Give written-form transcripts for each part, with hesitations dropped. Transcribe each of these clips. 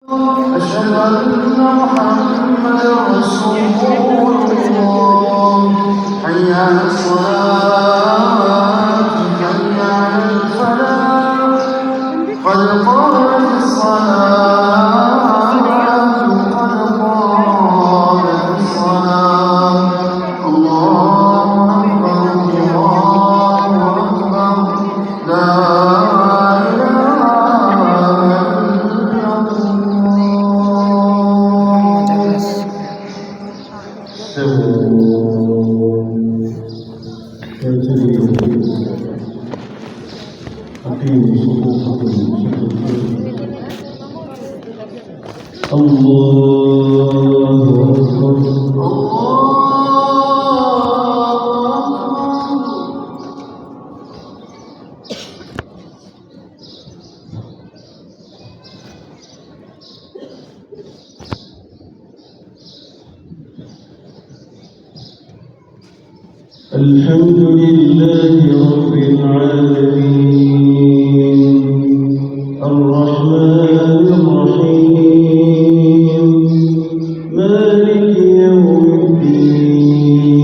أشهد أن محمدا رسول الله. حي على الصلاة حي على الفلاح قد قامت الصلاة قد قامت الصلاة. الله أكبر الله أكبر لا الحمد لله رب العالمين الرحمن الرحيم مالك يوم الدين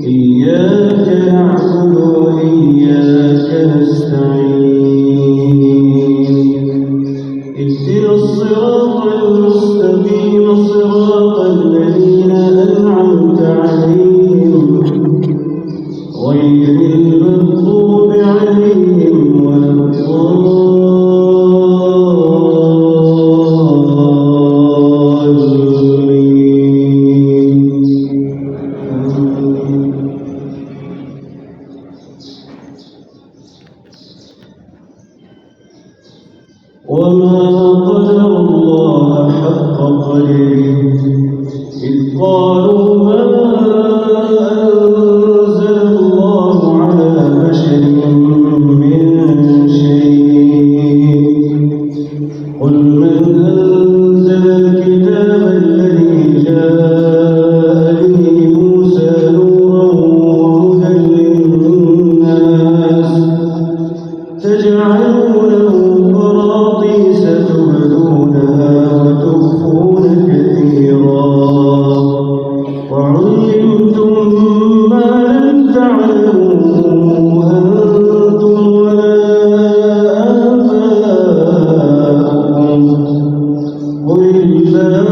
إياك نعبد وإياك نستعين اهدنا الصراط المستقيم صراط الذين أنعمت عليهم غير المغضوب عليهم ولا الضالين. وما قدر الله حق قدره إذ قالوا ما أنزل الله على بشر من شيء قل من أنزل الكتاب الذي جاء به موسى نورا وهدى للناس تجعلونه قراطيس تبدونها وتخفون كثيرا وعلمتم ما لم تعلموا أنتم ولا آباؤكم قل الله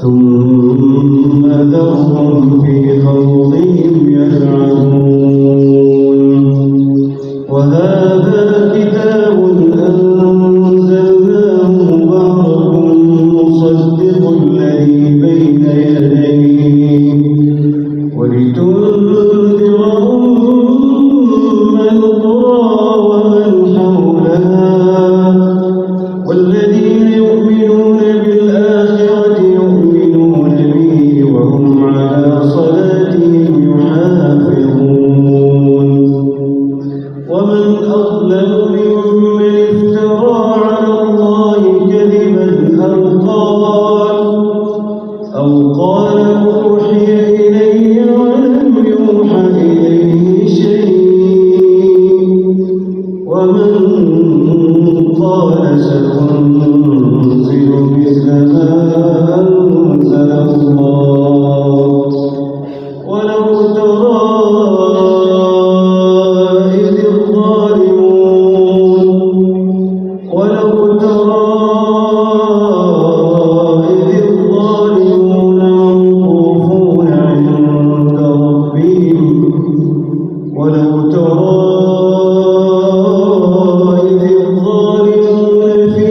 ثم ذرهم في خوضهم يلعبون. وهذا كتاب أنزلناه مبارك مصدق الذي بين يديه ولتنذر أم القرى ومن حولها والذين يؤمنون بالآخرة يؤمنون به وهم على صلاتهم يحافظون. ومن أظلم ممن افترى على الله كذبا أو قال أوحي إلي ولم يوحى إليه شيء ومن قال سأنزل مثل ما أنزل الله. ولو ترى إذ الظالمون موقوفون عند ربهم ولو ترى إذ الظالمون في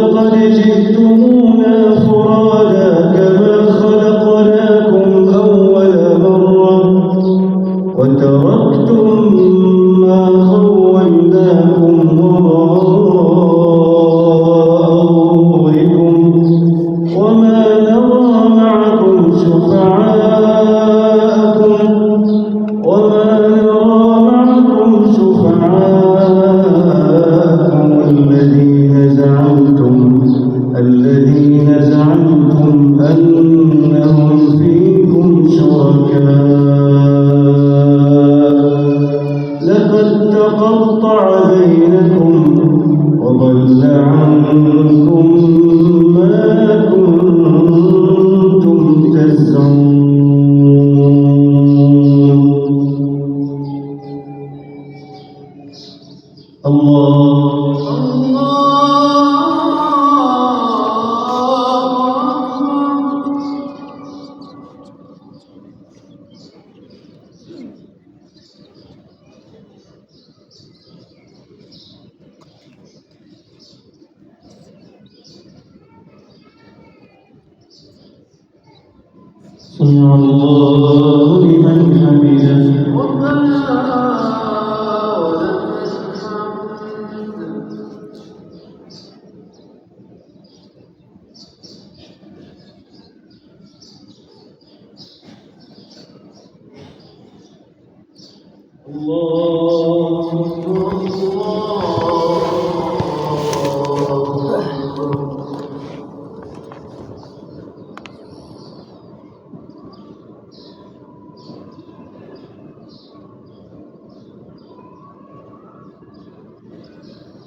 ولقد جئتمونا فرادا كما خلقناكم أول مرة وتركتم ما خولناكم وراء ظهوركم وما نرى معكم شفعاءكم الذين زعمتم أنهم فيكم شركاء لقد تقطع بينكم وضل عنكم ما كنتم تزعمون. الله سمع الله لمن حمده ربنا ولك الحمد.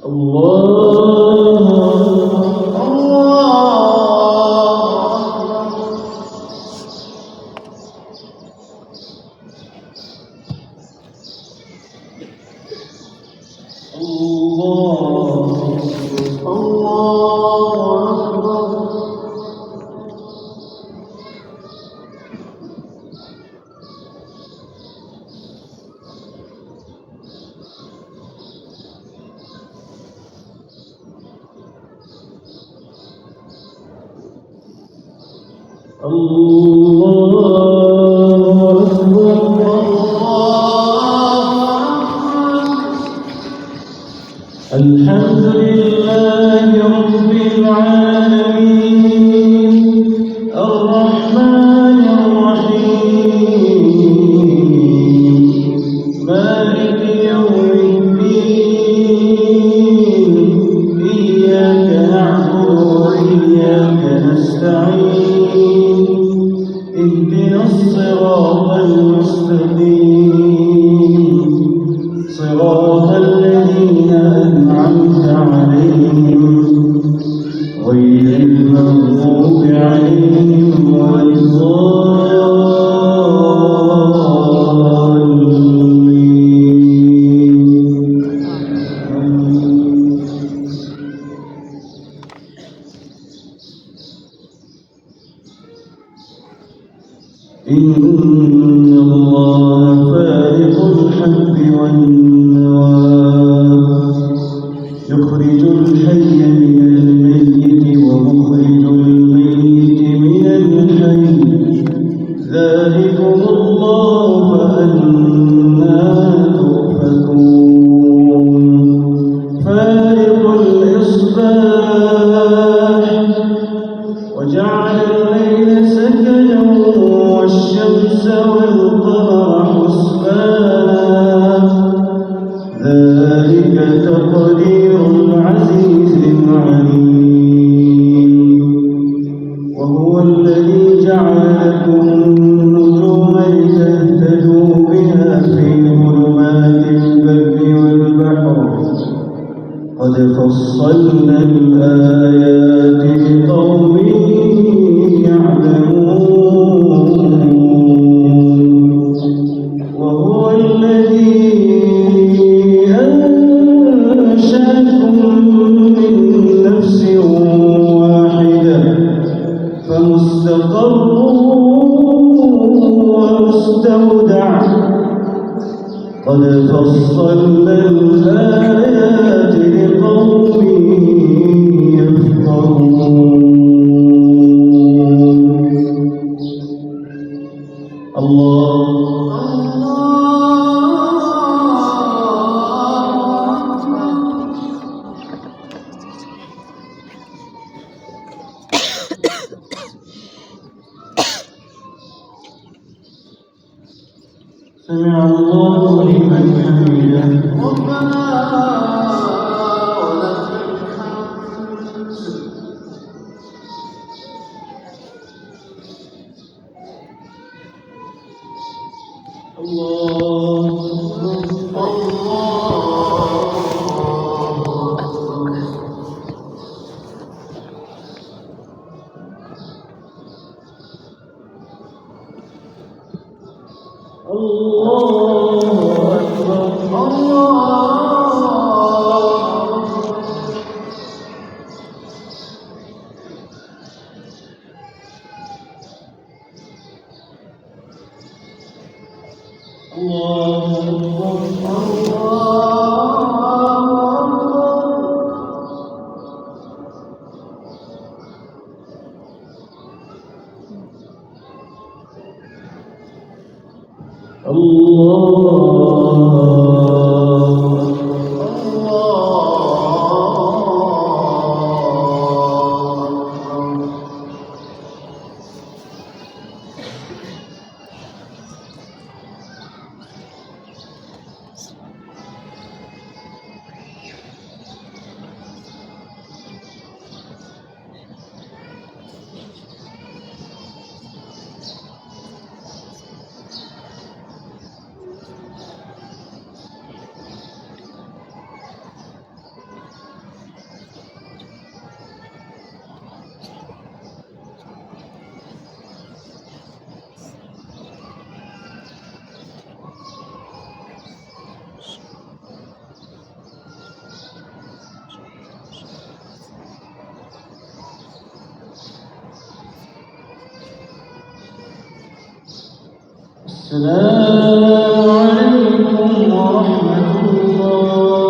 الله الحمد لله رب العالمين الرحمن الرحيم مالك يوم الدين إياك نعبد وإياك نستعين اهدنا الصراط المستقيم صراط الذين أنعمت عليهم غير المغضوب عليهم ولا إن الله فارق الحب والنوى يخرج الحي من الميت ومخرج الميت من الحي ذلكم الله فأنى تؤفكون فارق الإصباح وجعل الليل سكنا والشمس والقمر حسبانا ذلك تقدير العزيز العليم وهو الذي جعل لكم النجوم لتهتدوا بها في ظلمات البر والبحر قد فصلنا الآيات لقوم يعلمون وهو الذي أنشأكم من نفس واحدة فمستقر ومستودع قد فصلنا الآيات لقوم يفقهون سمع الله لمن حمده ربنا ولك الحمد الله السلام عليكم ورحمة الله